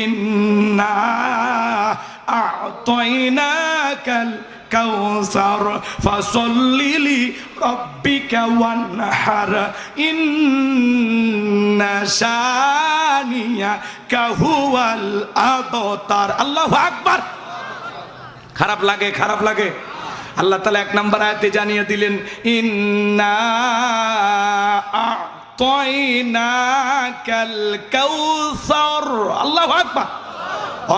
ইন্না আ'তাইনাকাল কাউসার ফাসাল্লি লিরাব্বিকা ওয়ানহার ইন্না শানিয়াকা হুয়াল আবতার। আল্লাহু আকবার। খারাপ লাগে, খারাপ লাগে। আল্লাহ তাআলা 1 নম্বর আয়াতে জানিয়ে দিলেন ইন্না আ'তাইনাকাল কাউসার। আল্লাহু আকবার।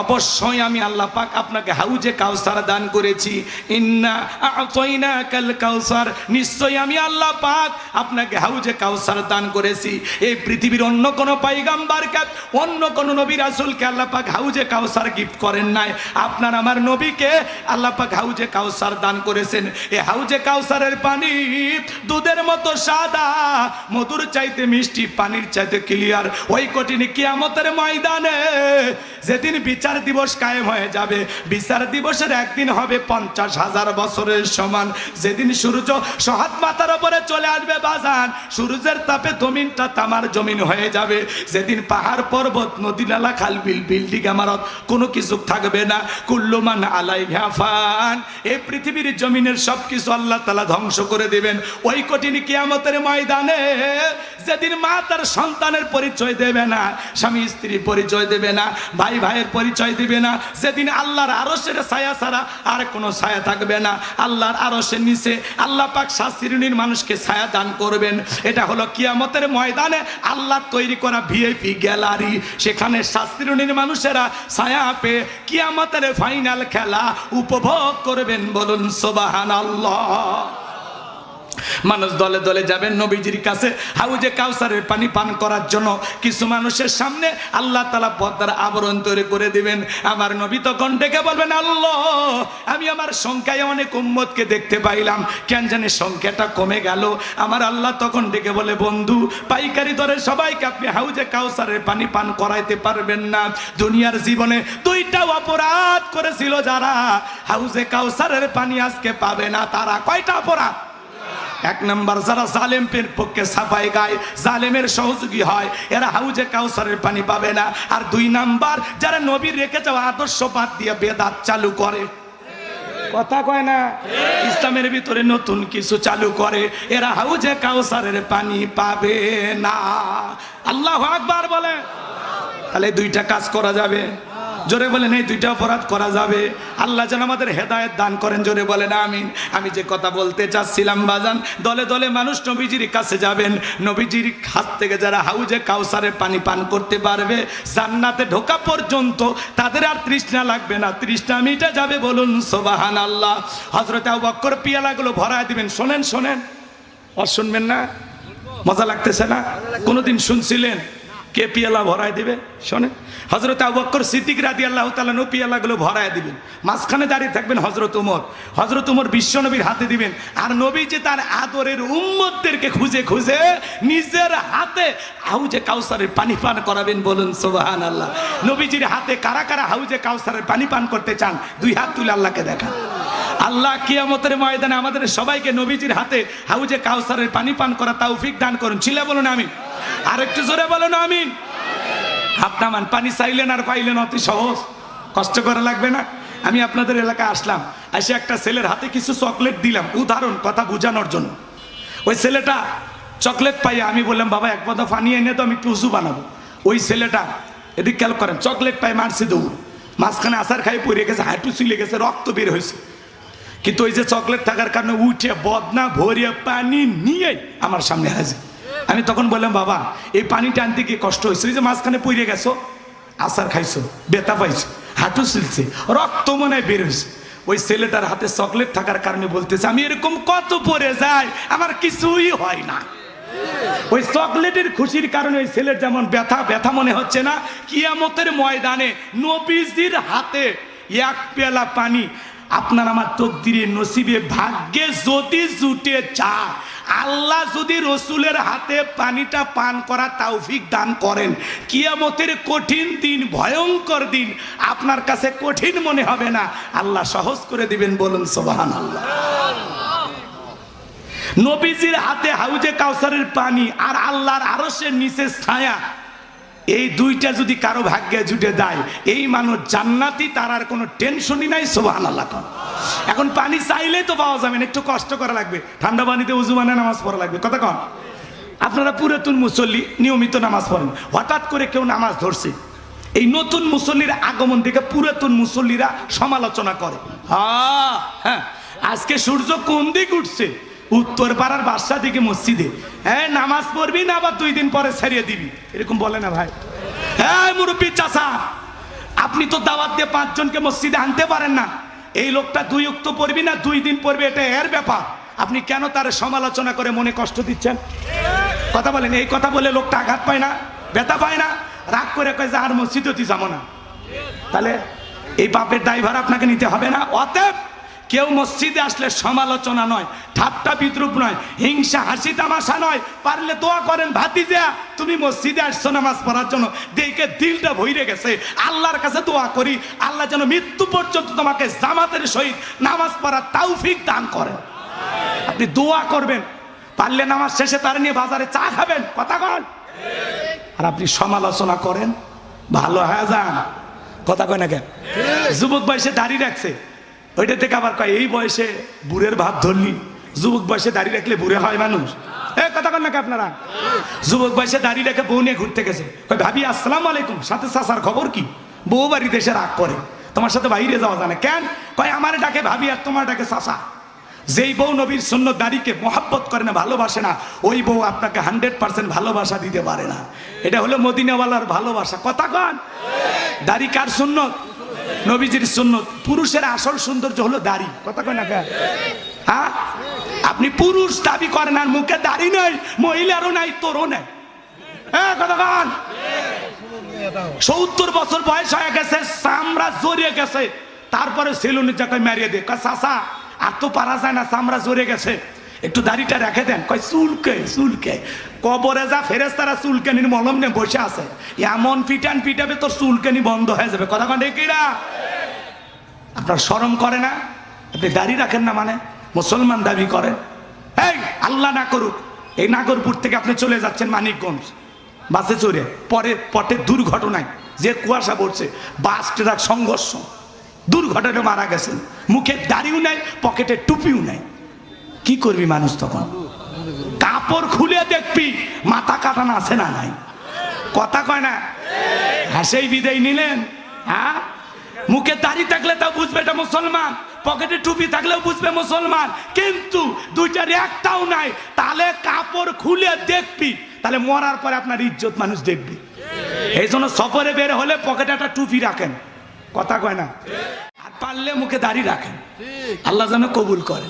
অবশ্যই আমি আল্লাহ পাক আপনাকে হাউজে কাউসার দান করেছি। ইন্না আ'তাইনাকাল কাউসার, নিশ্চয়ই আমি আল্লাহ পাক আপনাকে হাউজে কাউসার দান করেছি। এই পৃথিবীর অন্য কোন পয়গম্বরকে, অন্য কোন নবী রাসূলকে আল্লাহ পাক হাউজে কাউসার গিফট করেন নাই। আপনার আমার নবীকে আল্লাহ পাক হাউজে কাউসার দান করেছেন। এই হাউজে কাউসারের পানি দুধের মতো সাদা, মধুর চাইতে মিষ্টি, পানির চাইতে ক্লিয়ার। ওই কঠিন কিয়ামতের ময়দানে যেদিন বিচার দিবস কায়েম হয়ে যাবে, বিচার দিবসের একদিন হবে 50,000 বছরের সমান। যেদিন সূর্য সহাত মাথার উপরে চলে আসবে বাজান, সূর্যের তাপে জমিনটা তামার জমিন হয়ে যাবে। যেদিন পাহাড় পর্বত নদী নালা খাল বিল বিল্ডিং ইমারত কোনো কিছু থাকবে না। কুল্লু মান আলাইহা ফান, এই পৃথিবীর জমিনের সবকিছু আল্লাহ তাআলা ধ্বংস করে দিবেন। ওই কঠিন কিয়ামতের ময়দানে যেদিন মা তার সন্তানের পরিচয় দেবে না, স্বামী স্ত্রীর পরিচয় দেবে না, ভাই ভাইয়ের পরিচয় দিবে না, যেদিন আল্লাহর আরশের ছায়া ছাড়া আর কোনো ছায়া থাকবে না। আল্লাহর আরশের নিচে আল্লাহ পাক 7 শ্রেণীর মানুষকে ছায়া দান করবেন। এটা হলো কিয়ামতের ময়দানে আল্লাহ তৈরি করা ভিআইপি গ্যালারি। সেখানে 7 শ্রেণীর মানুষেরা ছায়া পেয়ে কিয়ামতের ফাইনাল খেলা উপভোগ করবেন। বলুন সুবহানাল্লাহ। মানুষ দলে দলে যাবেন নবীজির কাছে হাউজে কাউসারের পানি পান করার জন্য। কিছু মানুষের সামনে আল্লাহ তাআলা পর্দার আবরণ তৈরি করে দিবেন। আমার নবী তখন ডেকে বলবেন, আল্লাহ, আমি আমার সংখ্যায় অনেক উম্মতকে দেখতে পাইলাম, কেন জানি সংখ্যাটা কমে গেল। আমার আল্লাহ তখন ডেকে বলে, বন্ধু, পাইকারি দরে সবাইকে আপনি হাউজে কাউসারের পানি পান করাইতে পারবেন না। দুনিয়ার জীবনে 2টা অপরাধ করেছিল যারা, হাউজে কাউসারের পানি আজকে পাবে না। তারা কয়টা অপরাধ? 1 নম্বর, যারা জালেমের পক্ষে সাফাই গায়, জালেমের সহযোগী হয়, এরা হাউজে কাউসারের পানি পাবে না। আর 2 নম্বর, যারা নবীর রেখে যাওয়া আদর্শ বাদ দিয়ে বেদাত চালু করে। কথা কয় না? ইসলামের ভিতরে নতুন কিছু চালু করে, এরা হাউজে কাউসারের পানি পাবে না। আল্লাহু আকবার বলে। তাহলে 2টা কাজ করা যাবে। জোরে বলেন, এই 2টা অপরাধ করা যাবে। আল্লাহ যেন আমাদের হেদায়েত দান করেন। জোরে বলেন আমিন। আমি যে কথা বলতে চাচ্ছিলাম বাজান, দলে দলে মানুষ নবীজির কাছে যাবেন। নবীজির হাত থেকে যারা হাউজে কাউসারের পানি পান করতে পারবে, জান্নাতে ঢোকা পর্যন্ত তাদের আর তৃষ্ণা লাগবে না, তৃষ্ণা মিটে যাবে। বলুন সুবহানাল্লাহ। হযরত আবু বকর পিয়ালাগুলো ভরায় দিবেন। শোনেন শোনেন, আর শুনবেন না? মজা লাগতেছে না? কোনোদিন শুনছিলেন কে পিয়ালা ভরায় দিবে? শোনেন, হযরত আবু বকর সিদ্দিক রাদিয়াল্লাহু তাআলা নবী পিয়ালাগুলো ভরায় দিবেন। মাঝখানে দাঁড়িয়ে থাকবেন হযরত ওমর। হযরত ওমর বিশ্বনবীর হাতে দিবেন। আর নবী যে তার আদরের উম্মতদেরকে খুঁজে খুঁজে নিজের হাতে হাউজে কাউসারের পানি পান করাবেন। বলুন সুবহানাল্লাহ। নবীজির হাতে কারা কারা হাউজে কাউসারের পানি পান করতে চান? 2 হাত তুলে আল্লাহকে দেখান। আল্লাহ কিয়ামতের ময়দানে আমাদের সবাইকে নবীজির হাতে হাউজে কাউসারের পানি পান করা তৌফিক দান করুন। ছিলে বলুন আমিন। আর একটু জোরে বলুন আমিন। আপনার পানি চাইলেন আর পাইলেন, অতি সহজ, কষ্ট করা লাগবে না। আমি আপনাদের এলাকায় আসলাম, এসে একটা ছেলের হাতে কিছু চকলেট দিলাম, উদাহরণ কথা বোঝানোর জন্য। ওই ছেলেটা চকলেট পাইয়া আমি বললাম, বাবা 1 বোতল পানি এনে তো, আমি একটু উজু বানাবো। ওই ছেলেটা এদিক খেয়াল করেন, চকলেট পাই মারছে দৌড়, মাঝখানে আসার খাই পড়ে গেছে, হাঁটু চুলে গেছে, রক্ত বের হয়েছে। কিন্তু ওই যে চকলেট থাকার কারণে উঠে বদনা ভরিয়ে পানি নিয়ে আমার সামনে হাজির। আমি তখন বললাম, বাবা এই পানিটা আনতে গিয়ে কষ্ট হয়েছে, ওই যে মাঝখানে পড়ে গেছো, আসার খাইছো, বেতা পাইছো, হাঁটু চুলছে, রক্ত মনে হয় বের হয়েছে। ওই ছেলেটার হাতে চকলেট থাকার কারণে বলতেছে, আমি এরকম কত পরে যাই, আমার কিছুই হয় না। ওই চকলেটের খুশির কারণে ওই ছেলের যেমন ব্যথা ব্যথা মনে হচ্ছে না, কিয়ামতের ময়দানে নবীজির হাতে 1 পেয়ালা পানি আপনার আমার তকদিরে নসিবে ভাগ্যে যদি জুটে চা, আল্লাহ যদি রসুলের হাতে পানিটা পান করা তৌফিক দান করেন, কিয়ামতের কঠিন দিন, ভয়ঙ্কর দিন আপনার কাছে কঠিন মনে হবে না, আল্লাহ সহজ করে দিবেন। বলুন সুবহানাল্লাহ। নবীজির হাতে হাউজে কাউসারের পানি আর আল্লাহর আরশের নিচে ছায়া, এই দুইটা যদি কারো ভাগ্যে জুটে দেয়, এই মানুষ জান্নাতি, তার আর কোনো টেনশনই নাই। সুবহানাল্লাহ। এখন পানি চাইলেই তো পাওয়া যাবে না, একটু কষ্ট করা লাগবে, ঠান্ডা পানিতে উজু বানিয়ে নামাজ পড়া লাগবে। কথা কন? আপনারা পুরাতন মুসল্লি, নিয়মিত নামাজ পড়েন, হঠাৎ করে কেউ নামাজ ধরছে, এই নতুন মুসল্লির আগমন থেকে পুরাতন মুসল্লিরা সমালোচনা করে, হ্যাঁ আজকে সূর্য কোন দিক উঠছে, উত্তর পাড়ার বাদশা দিকে মসজিদে, হ্যাঁ নামাজ পড়বি না আবার 2 দিন পরে ছাড়িয়ে দিবি, এরকম বলে না ভাই? হ্যাঁ মুরব্বী চাচা, আপনি তো দাওয়াত দিয়ে 5 জনকে মসজিদে আনতে পারেন না, এই লোকটা 2 ওয়াক্ত পড়বি না 2 দিন পড়বে, এটা এর ব্যাপার, আপনি কেন তার সমালোচনা করে মনে কষ্ট দিচ্ছেন? কথা বলেন, এই কথা বলে লোকটা আঘাত পায় না, ব্যথা পায় না, রাগ করে কয় যে আর মসজিদে তুই যাবো না, তাহলে এই পাপের দায়ভার আপনাকে নিতে হবে না। অতএব কেউ মসজিদে আসলে সমালোচনা নয়, ঠাট্টা বিদ্রুপ নয়, হিংসা হাসি তামাশা নয়, পারলে দোয়া করেন, ভাতিজা তুমি মসজিদে আসছো নামাজ পড়ার জন্য, দেখে দিলটা ভইরে গেছে, আল্লাহর কাছে দোয়া করি আল্লাহ যেন মৃত্যু পর্যন্ত তোমাকে জামাতের সহিত নামাজ পড়ার তৌফিক দান করেন। আপনি দোয়া করবেন, পারলে নামাজ শেষে তার নিয়ে বাজারে চা খাবেন, কথা কন। আর আপনি সমালোচনা করেন, ভালো হয়ে যান, কথা কয় না কেন? যুবক বয়সে দাড়ি রাখছে, ওইটা থেকে আবার কয় এই বয়সে বুড়ের ভাব ধরলি, যুবক বয়সে দাড়ি রাখলে বুড়ে হয় মানুষ, কথা কন নাকি আপনারা? যুবক বয়সে দাড়ি রেখে বউ নিয়ে ঘুরতে গেছে, কয় ভাবি আসসালামু আলাইকুম, সাথে চাচার খবর কি? বউ বাড়িতে এসে রাগ করে, তোমার সাথে বাইরে যাওয়া যায় না কেন? কয় আমার ডাকে ভাবি আর তোমার ডাকে চাচা। যেই বউ নবীর সুন্নত দাড়িকে মহাব্বত করে না, ভালোবাসে না, ওই বউ আপনাকে 100% ভালোবাসা দিতে পারে না। এটা হলো মদিনাওয়ালার ভালোবাসা, কথা কন। দাড়ি কার সুন্নত? নবীজির সুন্নত। পুরুষের আসল সৌন্দর্য হলো দাড়ি, কথা কয় না কেন? হ্যাঁ, আপনি পুরুষ দাবি করেন আর মুখে দাড়ি নাই, মহিলারও নাই, তোরও নাই, কথা কন। 70 বছর বয়স হয়ে গেছে, চামড়া জড়িয়ে গেছে, তারপরে সেলুনের জায়গায় মারিয়ে দে, কয় চাচা আর তো পারা যায় না, চামড়া জড়ে গেছে, একটু দাড়িটা রেখে দেন। কয় চুলকে কবরে যা ফেরেশতারা চুলকানির মলম নিয়ে বসে আছে, এমন পিটান পিটাবে তোর চুলকানি বন্ধ হয়ে যাবে, কথা কন ঠিক না? আপনার শরম করে না? আপনি দাড়ি রাখেন না মানে মুসলমান দাবি করেন? এই আল্লাহ না করুক, এই নাগরপুর থেকে আপনি চলে যাচ্ছেন মানিকগঞ্জ বাসে চড়ে, পরে পথে দুর্ঘটনায় যে কুয়াশা পড়ছে, বাস ট্রাক সংঘর্ষ, দুর্ঘটনায় মারা গেছেন, মুখে দাড়িও নাই, পকেটে টুপিও নাই, কি করবি মানুষ তখন? কাপড় খুলে দেখবি মাথা কাটানো আছে না নাই, কথা কয় না? হাসেই বিদায় নিলেন। হ্যাঁ, মুখে দাড়ি থাকলে তাও বুঝবে এটা মুসলমান, পকেটে টুপি থাকলেও বুঝবে মুসলমান, কিন্তু দুইটার একটাও নাই, তাহলে কাপড় খুলে দেখবি, তাহলে মরার পরে আপনার ইজ্জত মানুষ দেখবি। এই জন্য সফরে বের হলে পকেটে একটা টুপি রাখেন, কথা কয় না? আর পারলে মুখে দাড়ি রাখেন, আল্লাহ যেন কবুল করে।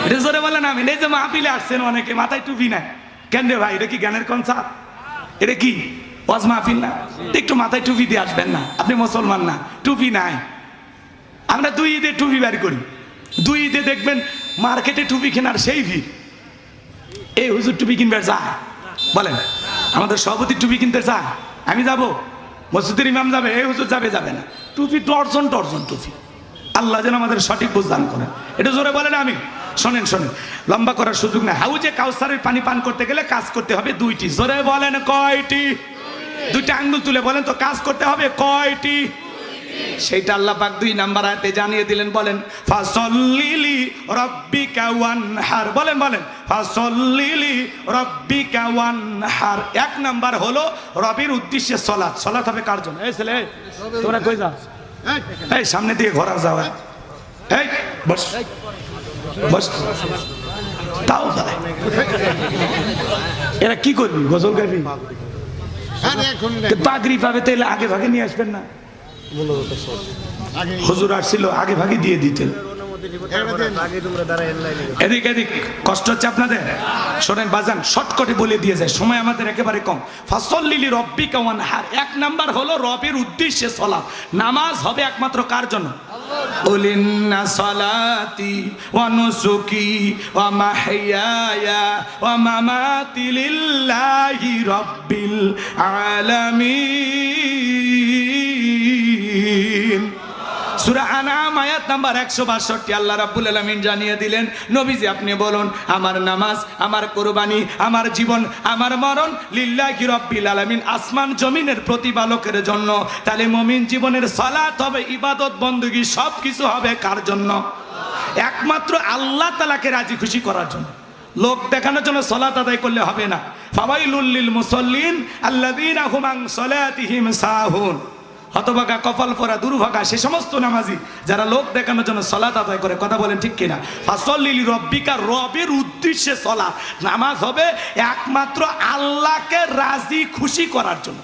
এটা জোরে বলেন আমিন। এই যে মাহফিলে আসছেন অনেকে মাথায় টুপি নাই, কেন রে ভাই? এটা কি জ্ঞানের কনসার্ট? এটা কি ওয়াজ মাহফিল না? একটু মাথায় টুপি দিয়ে আসবেন না, আপনি মুসলমান না, টুপি নাই। আমরা 2 ঈদে টুপি বের করি, 2 ঈদে দেখবেন মার্কেটে টুপি কেনার সেই ভিড়। এই হুজুর টুপি কিনবে যায়, বলেন আমাদের সভাপতি টুপি কিনতে চায়, আমি যাব, মসজিদের ইমাম যাবে, এই হুজুর যাবে না, টুপি ডর্জন টুপি। আল্লাহ যেন আমাদের সঠিক বুঝদান করেন। এটা জোরে বলেন আমি। শোনেন, লম্বা করার সুযোগ না। হাউজে কাউসারের পানি পান করতে গেলে কাজ করতে হবে 2টি। জোরে বলেন কয়টি? 2টা আঙ্গুল তুলে বলেন তো, কাজ করতে হবে কয়টি? সেইটা আল্লাহ পাক 2 নাম্বার আয়াতে জানিয়ে দিলেন। বলেন ফাসল্লিলি রাব্বিকা ওয়ানহার, বলেন ফাসল্লিলি রাব্বিকা ওয়ানহার। 1 নাম্বার হলো রবের উদ্দেশ্যে সালাত। সালাত হবে কার জন্য? এই ছেলে তোমরা কই যাও? এই সামনে দিয়ে ঘোরা যাও, এই বস তাও যায়। এরা কি করবি? গজল গাবি, পাগড়ি পাবে, তাহলে আগে ভাগে নিয়ে আসবেন না? হুজুর আসছিল, আগে ভাগে দিয়ে দিতেন। এদিক কষ্ট হচ্ছে আপনাদের? শোনেন বাজান, শর্টকাটে বলে দিয়ে যায়, সময় আমাদের একেবারে কম। ফাসল্লিলি রাব্বিকা ওয়ানহার, 1 নাম্বার হলো রবের উদ্দেশ্যে সালাত। নামাজ হবে একমাত্র কার জন্য? কুল ইন্না সালাতি ওয়া নুসুকি ওয়া মাহইয়ায়া ওয়া মামাতি লিল্লাহি রাব্বিল আলামিন। সূরা আনাম আয়াত আয়াত নাম্বার 162 আল্লাহ রাব্বুল আলামিন জানিয়ে দিলেন, নবীজি আপনি বলুন, আমার নামাজ, আমার কুরবানি, আমার জীবন, আমার মরণ লিল্লাহি রাব্বিল আলামিন, আসমান জমিনের প্রতিপালকের জন্য। তাহলে মুমিন জীবনের সালাত হবে, ইবাদত বندگی সব কিছু হবে কার জন্য? একমাত্র আল্লাহ তাআলাকে রাজি খুশি করার জন্য। লোক দেখানোর জন্য সালাত আদায় করলে হবে না। ফাওয়াইলুল লিল মুসাল্লিন আল্লাযীনা হুম আন সালাতিহিম সাহুন। হতভাগা, কপাল পোড়া, দুর্ভাগা সে সমস্ত নামাজি যারা লোক দেখানোর জন্য সালাত আদায় করে। কথা বলেন ঠিক কিনা? ফাসল্লি লিরাব্বিকা, রবের উদ্দেশ্যে সালাত। নামাজ হবে একমাত্র আল্লাহকে রাজি খুশি করার জন্য।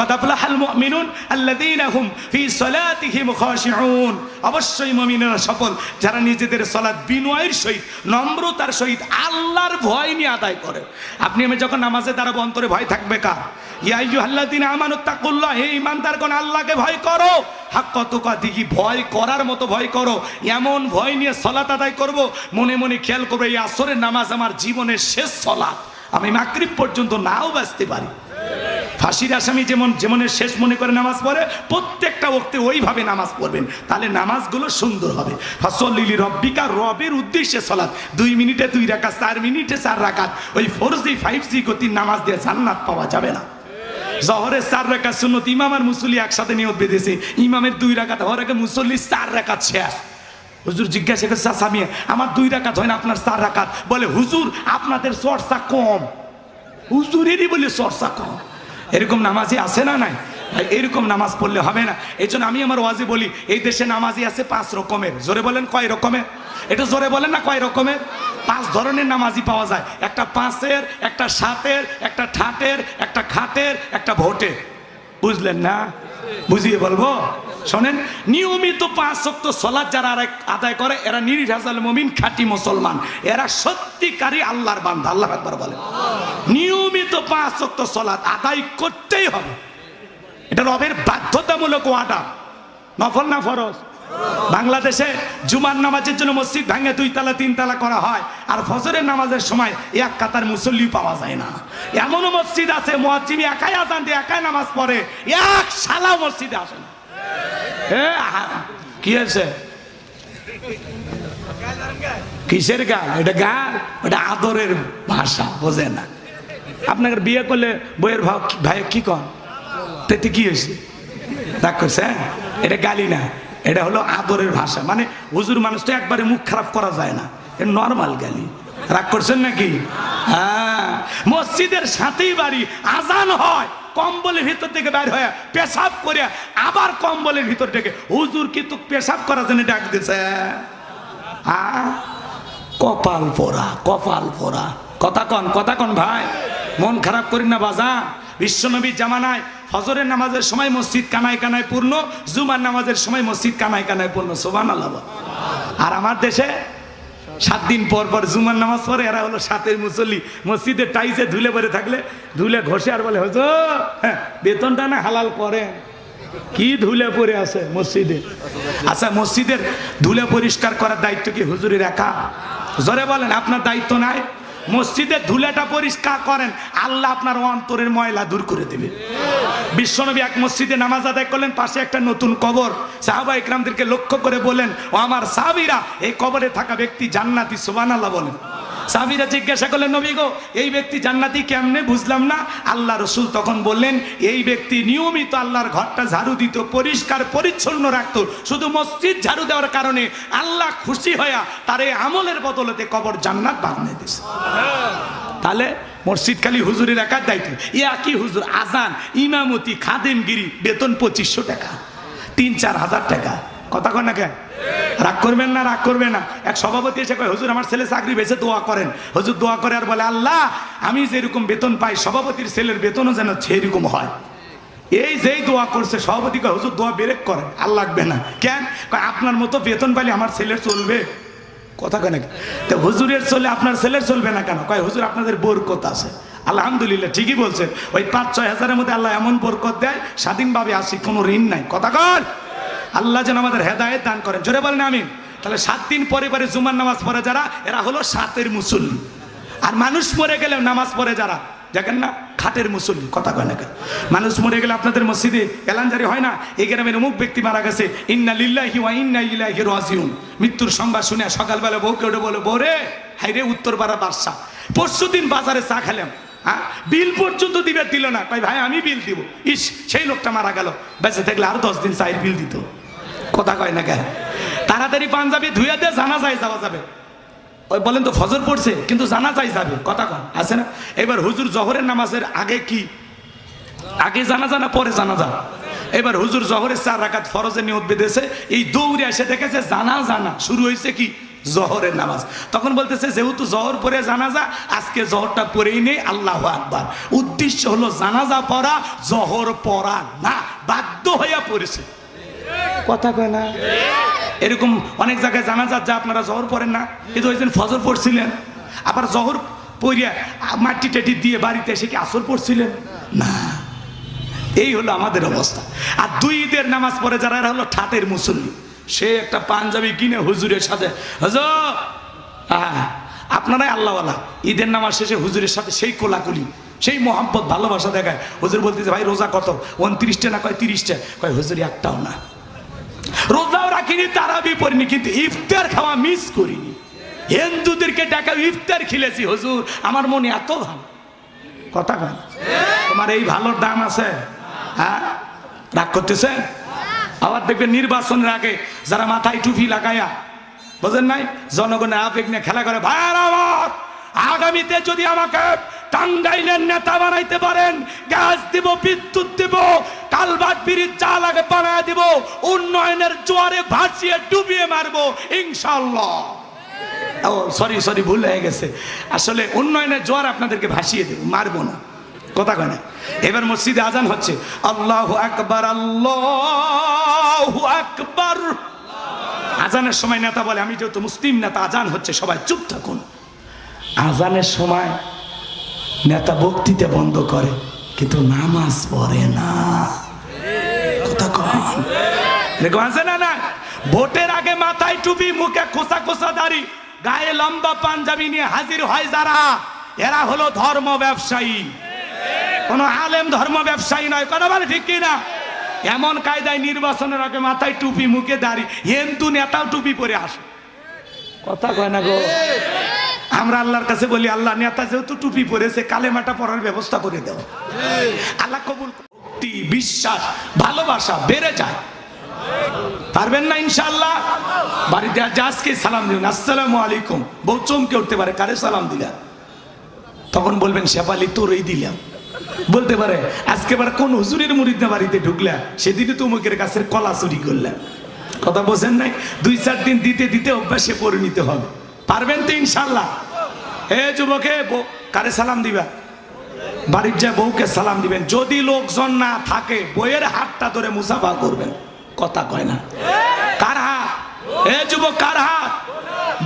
কথা বলা হাল মুমিনুন আল্লাযীনা হুম ফি সালাতিহিম খাশিউন। অবশ্যই মুমিনেরা সফল যারা নিজেদের সালাত বিনয়ের সহিত, নম্রতার সহিত, আল্লাহর ভয় নিয়ে আদায় করে। আপনি আমি যখন নামাজে দাঁড়াবো অন্তরে ভয় থাকবে কার? ইয়া আইয়ুহাল্লাযীনা আমানুত্তাকুল্লাহ, হে ঈমানদারগণ আল্লাহকে ভয় করো। হাক্কা তুকাতিহি, ভয় করার মতো ভয় করো। এমন ভয় নিয়ে সালাত আদায় করব, মনে মনে খেয়াল করবে এই আসরের নামাজ আমার জীবনের শেষ সালাত, আমি মাগরিব পর্যন্ত নাও বাঁচতে পারি। ফাঁসির আসামি যেমনের শেষ মনে করে নামাজ পড়ে, প্রত্যেকটা ওয়াক্তে ওইভাবে নামাজ পড়বেন, তাহলে নামাজগুলো সুন্দর হবে। ফাসল্লি লিরাব্বিকা, রবের উদ্দেশ্যে সালাত। 2 মিনিটে 2 রাকাত, 4 মিনিটে 4 রাকাত, ওই 4G 5G গতির নামাজ দিয়ে জান্নাত পাওয়া যাবে না। জহরের 4 রাকাত সুন্নত, ইমাম আর মুসল্লি একসাথে নিয়ত বেঁধেছে, ইমামের 2 রাকাত হওয়ার আগে মুসল্লি 4 রাকাত শেষ। হুজুর জিজ্ঞাসা করছে, সামিয়া আমার 2 রাকাত হয় না, আপনার 4 রাকাত? বলে হুজুর আপনাদের চর্চা কম। হুজুরেরই বলে চর্চা কম। এরকম নামাজি আছে না নাই? এরকম নামাজ পড়লে হবে না। এই জন্য আমি আমার ওয়াজে বলি, এই দেশে নামাজি আছে 5 রকমের। জোরে বলেন কয় রকমের? এটা জোরে বলেন না, কয় রকমের? 5 ধরনের নামাজি পাওয়া যায়। একটা 5-এর, একটা 7-এর, একটা ঠাটের, একটা খাটের, একটা ভোটের। বুঝলেন না? বুঝিয়ে বলবো, শোনেন। নিয়মিত 5 ওয়াক্ত সালাত যারা আদায় করে এরা নির্ভেজাল মুমিন, খাঁটি মুসলমান, এরা সত্যিকারী আল্লাহর বান্দা। আল্লাহ আকবার বলেন। নিয়মিত 5 ওয়াক্ত সালাত আদায় করতেই হবে, এটা রবের বাধ্যতামূলক ওয়াদা। নফল না ফরজ? বাংলাদেশে জুমার নামাজের জন্য মসজিদ ভাঙে 2 তালা 3 তালা করা হয়, আর ফজরের নামাজের সময় এক কাতার মুসল্লি পাওয়া যায় না। এমনও মসজিদ আছে মুয়াজ্জিন একাই আযান দিয়ে একাই নামাজ পড়ে, এক শালা মসজিদে আসে না। কি হয়েছে? কিসের গাল? এটা গাল, এটা আদরের ভাষা, বোঝে না। আপনাকে বিয়ে করলে বইয়ের ভাই কি কন, তেতে কি হয়েছে? রাগ করছে? এটা গালি না, এটা হলো আদরের ভাষা। মানে হুজুর মানুষটা একবারে মুখ খারাপ করা যায় না, এটা নর্মাল গালি। রাগ করছেন নাকি? হ্যাঁ, মসজিদের সাথেই বাড়ি, আজান হয়, কম্বলের ভিতর থেকে বের হয়ে পেশাব করে আবার কম্বলের ভিতর থেকে হুজুর কিন্তু পেশাব করার জন্য ডাক দিছে। কপাল পোড়া, কপাল পোড়া। কথা কন ভাই, মন খারাপ করি না বাজা। বিশ্বনবীর জামানায় ফজরের নামাজের সময় মসজিদ কানায় কানায় পূর্ণ, জুমার নামাজের সময় মসজিদ কানায় কানায় পূর্ণ। সুবহানাল্লাহ। আর আমার দেশে 7 দিন পর পর জুমার নামাজ পড়ে, এরা হলো 7-এর মুসল্লি। মসজিদের টাইসে ধুলে পড়ে থাকলে ধুলে ঘষে আর বলে হুজুর বেতনটা না হালাল করে। কি ধুলে পড়ে আছে মসজিদে? আচ্ছা, মসজিদের ধুলে পরিষ্কার করার দায়িত্ব কি হুজুরের একা? জোরে বলেন, আপনার দায়িত্ব নাই? মসজিদের ধুলাটা পরিষ্কার করেন, আল্লাহ আপনার অন্তরের ময়লা দূর করে দেবে। বিশ্বনবী এক মসজিদে নামাজ আদায় করলেন, পাশে একটা নতুন কবর। সাহাবা ইকরামদেরকে লক্ষ্য করে বলেন, ও আমার সাহাবীরা, এই কবরে থাকা ব্যক্তি জান্নাতি। সুবহানাল্লাহ বলেন। সাহাবীরা জিজ্ঞাসা করলেন, নবী গো এই ব্যক্তি জান্নাতি কেমনে, বুঝলাম না। আল্লাহ রসুল তখন বললেন, এই ব্যক্তি নিয়মিত আল্লাহর ঘরটা ঝাড়ু দিত, পরিষ্কার পরিচ্ছন্ন রাখতো। শুধু মসজিদ ঝাড়ু দেওয়ার কারণে আল্লাহ খুশি হইয়া তার এই আমলের বদলতে কবর জান্নাত বানিয়ে দিয়েছে। তাহলে মসজিদ খালি হুজুরের একার দায়িত্ব? ইয়া কি হুজুর আজান, ইমামতি, খাদেমগিরি, বেতন 2500 টাকা, 3-4 হাজার টাকা। কথা কন না কেন? রাগ করবেন না, রাগ করবেন না। এক সভাপতি এসে কয়, হুজুর আমার ছেলে চাকরি পেয়েছে, দোয়া করেন। হুজুর দোয়া করে আর বলে, আল্লাহ আমি যেরকম বেতন পাই সভাপতির ছেলের বেতনও যেন সেরকম হয়। এই যেই দোয়া করছে, সভাপতি কয়, হুজুর দোয়া ব্রেক করেন, আর লাগবে না। কেন? কয় আপনার মতো বেতন পাইলে আমার ছেলের চলবে। কথা কেন? তো হুজুরের চলে আপনার ছেলের চলবে না কেন? কয় হুজুর আপনাদের বরকত আছে। আলহামদুলিল্লাহ, ঠিকই বলছেন। ওই 5-6 হাজারের মধ্যে আল্লাহ এমন বরকত দেয়, স্বাধীনভাবে আসি, কোনো ঋণ নাই। কথা কর। আল্লাহ যেন আমাদের হেদায়েত দান করেন। জোরে বলেন আমিন। তাহলে 7 দিন পরে পরে জুমার নামাজ পড়ে যারা, এরা হলো 7-এর মুসল্লি। আর মানুষ মরে গেলেও নামাজ পড়ে যারা, দেখেন না খাটের মুসল্লি, কথা কয় না কেন? মানুষ মরে গেলে আপনাদের মসজিদে এলান জারি হয় না, এই গ্রামের অমুক ব্যক্তি মারা গেছে, ইন্না লিল্লাহি ওয়া ইন্না ইলাইহি রাজিউন। মৃত্যুর সংবাদ শুনে সকালবেলা বউকে ওঠে বলে, বউরে হাইরে উত্তরপাড়া বাদশা, পরশুদিন বাজারে চা খেলাম, হ্যাঁ বিল পর্যন্ত দিবে, দিল না, তাই ভাই আমি বিল দিব। ইস, সেই লোকটা মারা গেল, বেঁচে থাকলে আর 10 দিন চায়ের বিল দিত, কথা কয় না কেন? তাড়াতাড়ি পাঞ্জাবি ধুইয়া দিয়ে জানাজায় যাওয়া যাবে। ওই বলেন তো ফজর পড়ছে কিন্তু জানাজায় যাবে, কথা কন আছে না? এবার হুজুর জহরের নামাজের আগে কি, আগে জানাজা না পরে জানাজা? এবার হুজুর জহরের 4 রাকাত ফরজের নিয়ত বেঁধেছে, এই দৌড়ে এসে দেখেছে জানা শুরু হয়েছে কি জহরের নামাজ। তখন বলতেছে যেহেতু জহর পরে জানাজা, আজকে জহরটা পড়েই নেই, আল্লাহু আকবার। উদ্দেশ্য হলো জানাজা পড়া, জহর পড়া না, বাধ্য হইয়া পড়েছে, কথা কয় না? এরকম অনেক জায়গায় জানাজা যা আপনারা জহর পড়েন না, কিন্তু ওই দিন ফজর পড়ছিলেন, আবার জহর পড়িয়া মাটি টাটি দিয়ে বাড়িতে এসে কি আসর পড়ছিলেন না। এই হলো আমাদের অবস্থা। আর 2 ঈদের নামাজ পড়ে যারা, এরা হলো ঠাটের মুসল্লি। সে একটা পাঞ্জাবি কিনে হুজুরের সাথে, হুজুর আপনারাই আল্লাহওয়ালা, ঈদের নামাজ শেষে হুজুরের সাথে সেই কোলাকুলি, সেই মোহাম্মত ভালোবাসা দেখায়। হুজুর বলতেছে ভাই রোজা কত? 29টা না কয় 30টা? কয় হুজুর একটাও না, রোজাও রাখিনি, তারাবি পড়িনি, কিন্তু ইফতার খাওয়া মিস করিনি। হিন্দুদেরকে ডাকা ইফতার খেলেছি হুজুর, আমার মনে এত ভালো, কথা কয় তোমার এই ভালোর দাম আছে? হ্যাঁ, রাগ করতেছেন? আবার দেখবেন নির্বাচনের আগে যারা মাথায় টুপি লাগায়া, বোঝেন নাই, জনগণের আবেগ নিয়ে খেলা করে। ভাইয়ার আমার, আগামীতে যদি আমাকে টাঙ্গাইলের নেতা বানাইতে পারেন, গ্যাস দিব, বিদ্যুৎ দিব, কালভার্ট ব্রিজ যা লাগে বানায় দিব, উন্নয়নের জোয়ারে ভাসিয়ে ডুবিয়ে মারবো ইনশাআল্লাহ। ও সরি ভুল হয়ে গেছে, আসলে উন্নয়নের জোয়ার আপনাদেরকে ভাসিয়ে দেব, মারবো না, কথা কয় না। এবার মসজিদে আজান হচ্ছে, আল্লাহু আকবার, আল্লাহু আকবার। আজানের সময় নেতা বলে, আমি যেহেতু মুসলিম নেতা, আজান হচ্ছে সবাই চুপ থাকুন। আজানের সময় নেতা বক্তৃতা বন্ধ করে, কিন্তু নামাজ পড়ে না, কথা কন, এরকম আছে না? না, ভোটের আগে মাথায় টুপি, মুখে খোসা খোসা দাড়ি, গায়ে লম্বা পাঞ্জাবি নিয়ে হাজির হয় যারা, এরা হলো ধর্ম ব্যবসায়ী। কোন আলেম ধর্ম ব্যবসায়ী নয়, কথা বলে ঠিক কিনা? এমন কায়দায় নির্বাচনের আগে মাথায় টুপি, মুখে দাড়ি, হিন্দু নেতাও টুপি পরে আসে, কথা কয় না গো? আমরা আল্লাহর কাছে বলি, আল্লাহ নেতা যেহেতু টুপি পরেছে, কালেমাটা পড়ার ব্যবস্থা করে দাও। আল্লাহ কবুল। ভক্তি, বিশ্বাস, ভালোবাসা বেড়ে যায়, পারবেন না ইনশাআল্লাহ? বাড়িতে আজকে সালাম দিবেন, আসসালামু আলাইকুম, বউ চমকে উঠতে পারে, কারে সালাম দিলা? তখন বলবেন শেফালি তোরই দিলাম। বলতে পারে আজকে বার কোন হুজুরের মুরিদ বাড়িতে ঢুকলা, সেদিনই তো মুখের কাছের কলা চুরি করলাম, কথা বোঝেন নাই? 2-4 দিন দিতে দিতে অভ্যাসে পরিণত হবে, পারবেন তো ইনশাআল্লাহ? হে যুবকে, কারে সালাম দিবা? বাড়ির যা বউকে সালাম দিবেন। যদি লোকজন না থাকে, বইয়ের হাতটা ধরে মুসাফা করবেন, কথা কয় না? কার হাত? হে যুবক, কার হাত?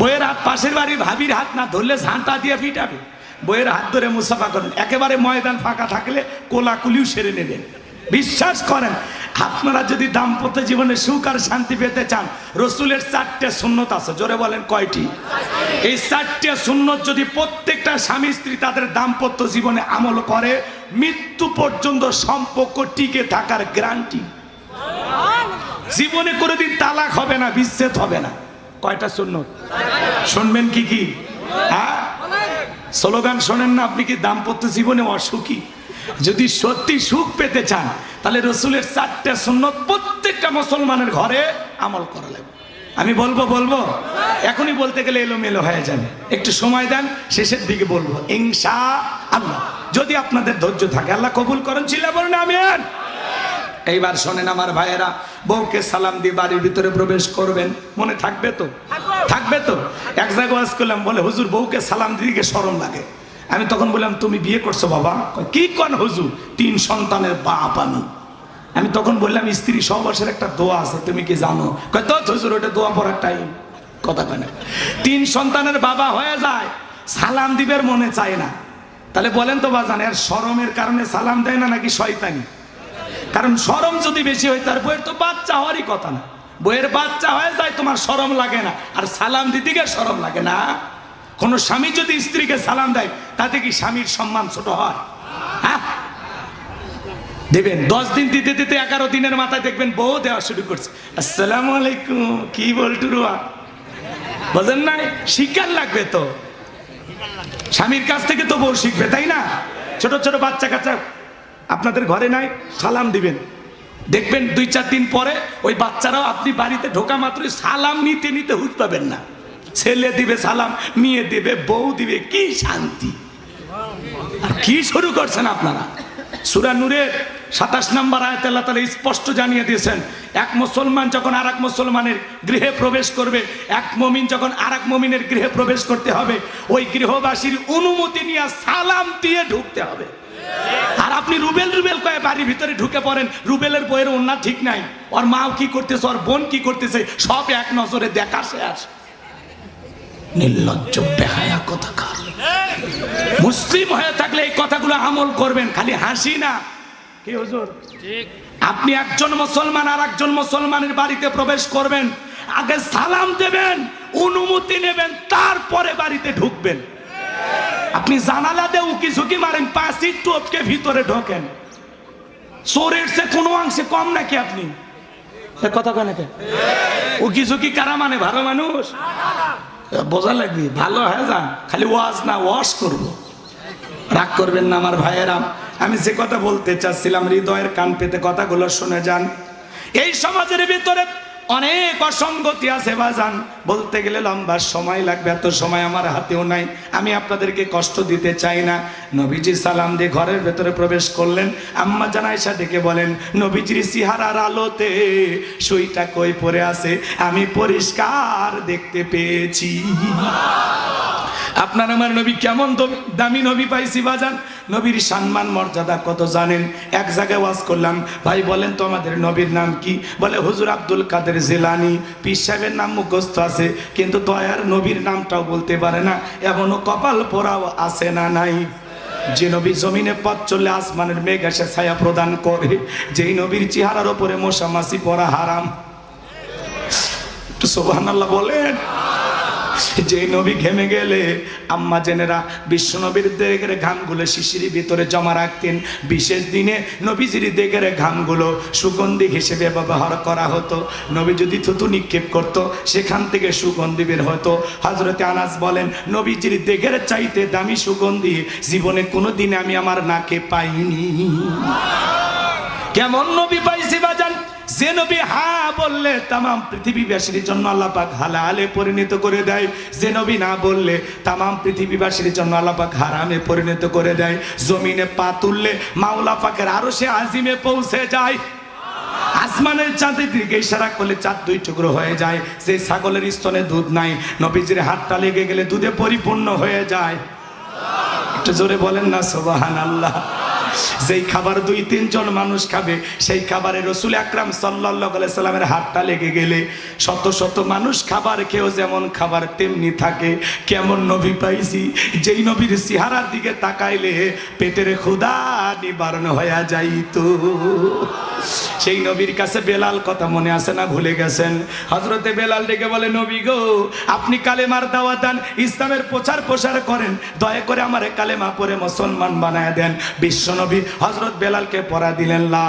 বইয়ের হাত। পাশের বাড়ির ভাবির হাত না ধরলে ঝাঁটা দিয়ে পিটাবে। বইয়ের হাত ধরে মুসাফা করেন। একেবারে ময়দান ফাঁকা থাকলে কোলাকুলিও সেরে নেবেন। বিশ্বাস করেন, আপনারা যদি দাম্পত্য জীবনে সুখ আর শান্তি পেতে চান, রসুলের 4টে সুন্নত আছে। জোরে বলেন কয়টি? এই 4টে সুন্নত যদি প্রত্যেকটা স্বামী স্ত্রী তাদের দাম্পত্য জীবনে আমল করে, মৃত্যু পর্যন্ত সম্পর্ক টিকে থাকার গ্যারান্টি। জীবনে কোনোদিন তালাক হবে না, বিচ্ছেদ হবে না। কয়টা সুন্নত শুনবেন? কি কি? হ্যাঁ, স্লোগান শোনেন না? আপনি কি দাম্পত্য জীবনে অসুখী? যদি সত্যি সুখ পেতে চান, তাহলে রসুলের 4টে সুন্নত প্রত্যেকটা মুসলমানের ঘরে আমল করা লাগবে। আমি বলবো এখনই বলতে গেলে এলোমেলো হয়ে যাবে, একটু সময় দেন, শেষের দিকে বলবো ইনশাআল্লাহ, যদি আপনাদের ধৈর্য থাকে। আল্লাহ কবুল করেন, চিল্লা বলেন আমিন। এইবার শোনেন আমার ভাইয়েরা, বউকে সালাম দিয়ে বাড়ির ভিতরে প্রবেশ করবেন, মনে থাকবে তো? থাকবে তো? এক জায়গায় ওয়াজ করলাম, বলে হুজুর বউকে সালাম দিতে শরম লাগে। আমি তখন বললাম, তুমি বিয়ে করছো বাবা? কি কন হুজুর? 3 সন্তানের বাপ আমি তখন বললাম, স্ত্রী সহবাসের একটা দোয়া আছে, তুমি কি জানো? কয় তো হুজুর, ওটা দোয়া পড়ার টাইম, কথা কয় না। 3 সন্তানের বাবা হয়ে যায়, সালাম দিবের মনে চায় না। তাহলে বলেন তো বাজান, এর শরমের কারণে সালাম দেয় না নাকি শয়তানি? কারণ শরম যদি বেশি হয়, তার বইয়ের তো বাচ্চা হওয়ারই কথা না। বইয়ের বাচ্চা হয়ে যায়, তোমার শরম লাগে না, আর সালাম দিতে গিয়ে শরম লাগে না। কোন স্বামী যদি স্ত্রীকে সালাম দেয়, তাতে কি স্বামীর সম্মান ছোট হয়? হ্যাঁ দেবেন। 10 দিন দিতে দিতে 11 দিনের মাথায় দেখবেন বউ দেওয়া শুরু করছে। আসসালামু আলাইকুম, কি বলটুরুয়া বলেন নাই? শিকার লাগবে তো, স্বামীর কাছ থেকে তো বউ শিখবে, তাই না? ছোট ছোট বাচ্চা কাচ্চা আপনাদের ঘরে নাই, সালাম দিবেন, দেখবেন 2-4 দিন পরে ওই বাচ্চারাও আপনি বাড়িতে ঢোকা মাত্রই সালাম নিতে নিতে হুঁশ পাবেন না। ছেলে দিবে সালাম, মেয়ে দিবে, বউ দিবে, কি শান্তি! আর কি শুরু করছেন আপনারা? সূরা নূরের 27 নম্বর আয়াতে আল্লাহ তাআলা স্পষ্ট জানিয়ে দিয়েছেন, এক মুসলমান যখন আরেক মুসলমানের গৃহে প্রবেশ করবে, এক মুমিন যখন আরেক মুমিনের গৃহে প্রবেশ করতে হবে, ওই গৃহবাসীর অনুমতি নিয়ে সালাম দিয়ে ঢুকতে হবে। আর আপনি রুবেল রুবেল কয়ে বাড়ির ভিতরে ঢুকে পড়েন, রুবেলের বইয়ের ওন্না ঠিক নাই, ওর মা কি করতেছে, ওর বোন কি করতেছে, সব এক নজরে দেখা শেষ। নির্লজ্জ বেহায়া কথাকার। মুসলিম হয়ে থাকলে এই কথাগুলো আমল করবেন, খালি হাসি না। কি হুজুর? ঠিক। আপনি একজন মুসলমান আর একজন মুসলমানের বাড়িতে প্রবেশ করবেন, আগে সালাম দেবেন, অনুমতি নেবেন, তারপরে বাড়িতে ঢুকবেন। আপনি জানালা দিয়ে উকি ঝুঁকি মারেন, পাঁচি টপকে ভিতরে ঢোকেন, চোরের সে কোনো অংশে কম নাকি আপনি? কথা কয় নাকি? উকি ঝুঁকি কারা মানে? ভালো মানুষ বোঝা লাগবে, ভালো হয়ে যান, খালি ওয়াজ না ওয়াশ করবো। রাগ করবেন না আমার ভাইয়েরা, আমি যে কথা বলতে চাচ্ছিলাম হৃদয়ের কান পেতে কথাগুলো শুনে যান। এই সমাজের ভিতরে অনেক অসঙ্গতি আছে বাজান, বলতে গেলে লম্বা সময় লাগবে, এত সময় আমার হাতেও নাই, আমি আপনাদেরকে কষ্ট দিতে চাই না। নবীজি সালাম দিয়ে ঘরের ভেতরে প্রবেশ করলেন, আম্মা জান আয়েশা ডেকে বলেন, নবীজির চেহারার আলোতে সুইটা কই পড়ে আছে আমি পরিষ্কার দেখতে পেয়েছি। আপনার আমার নবী কেমন দামি নবী পাইছি বাজান। নবীর সম্মান মর্যাদা কত জানেন? এক জায়গায় ওয়াজ করলাম, ভাই বলেন তো আমাদের নবীর নাম কি? বলে হুজুর আব্দুল কাদের জিলানী। পীর সাহেবের নাম মুখস্থ আছে, কিন্তু দয়ার নবীর নামটাও বলতে পারে না, এমনও কপাল পোড়াও আছে না নাই? যে নবী জমিনে পথ চললে আসমানের মেঘ এসে ছায়া প্রদান করে, যেই নবীর চেহারার উপরে মশা মাছি পড়া হারাম। একটু সুবহানাল্লাহ বলেন। যে নবী ঘেমে গেলে আম্মা জেনেরা বিশ্ব নবীর দেখে ঘামগুলো শিশির ভিতরে জমা রাখতেন। বিশেষ দিনে নবীজির দেখে ঘামগুলো সুগন্ধি হিসেবে ব্যবহার করা হতো। নবী যদি থুতু নিক্ষেপ করতো, সেখান থেকে সুগন্ধি বের হতো। হযরতে আনাস বলেন, নবীজির দেখে চাইতে দামি সুগন্ধি জীবনে কোনো দিন আমি আমার নাকে পাইনি। কেমন নবী পাইছি বাজান? যে নবী হ্যাঁ বললে তামাম পৃথিবীবাসীর জন্য আল্লাহ পাক হালালে পরিণত করে দেয়, যে নবী না বললে তামাম পৃথিবীবাসীর জন্য আল্লাহ পাক হারামে পরিণত করে দেয়। জমিনে পা তুললে মাওলা পাকের আরশে আজিমে পৌঁছে যায়। আসমানের চাঁদের দিকে ইশারা করলে চাঁদ 2 টুকরো হয়ে যায়। যে ছাগলের স্তনে দুধ নাই, নবীজির হাতটা লেগে গেলে দুধে পরিপূর্ণ হয়ে যায়। একটু জোরে বলেন না সুবহানাল্লাহ। যেই খাবার 2-3 জন মানুষ খাবে, সেই খাবারে রাসূল আকরাম সাল্লাল্লাহু আলাইহি সাল্লামের হাতটা লেগে গেলে শত শত মানুষ খাবার খেয়েও যেমন খাবার তেমনি থাকে। কেমন নবী পাইছি, যেই নবীর চেহারার দিকে তাকাইলে পেটের ক্ষুধা নিবারণ হয়ে যাইতো। সেই নবীর কাছে বেলাল কথা মনে আছে না ভুলে গেছেন? হযরতে বেলাল ডেকে বলে, নবী গো, আপনি কালেমার দাওয়াত দেন, ইসলামের প্রচার প্রসার করেন, দয়া করে আমারে কালেমা পড়ে মুসলমান বানায় দেন। বিশ্ব নবী হযরত বেলালকে পড়া দিলেন, লা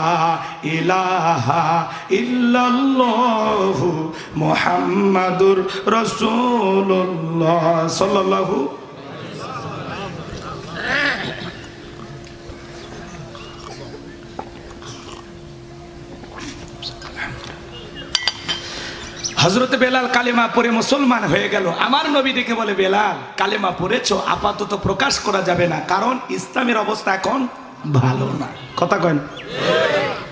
ইলাহা ইল্লাল্লাহু মুহাম্মাদুর রাসূলুল্লাহ সাল্লাল্লাহু। হযরতে বেলাল কালেমা পড়ে মুসলমান হয়ে গেল। আমার নবী দেখে বলে, বেলাল কালেমা পড়েছো, আপাতত প্রকাশ করা যাবে না, কারণ ইসলামের অবস্থা এখন ভালো না। কথা কয় না?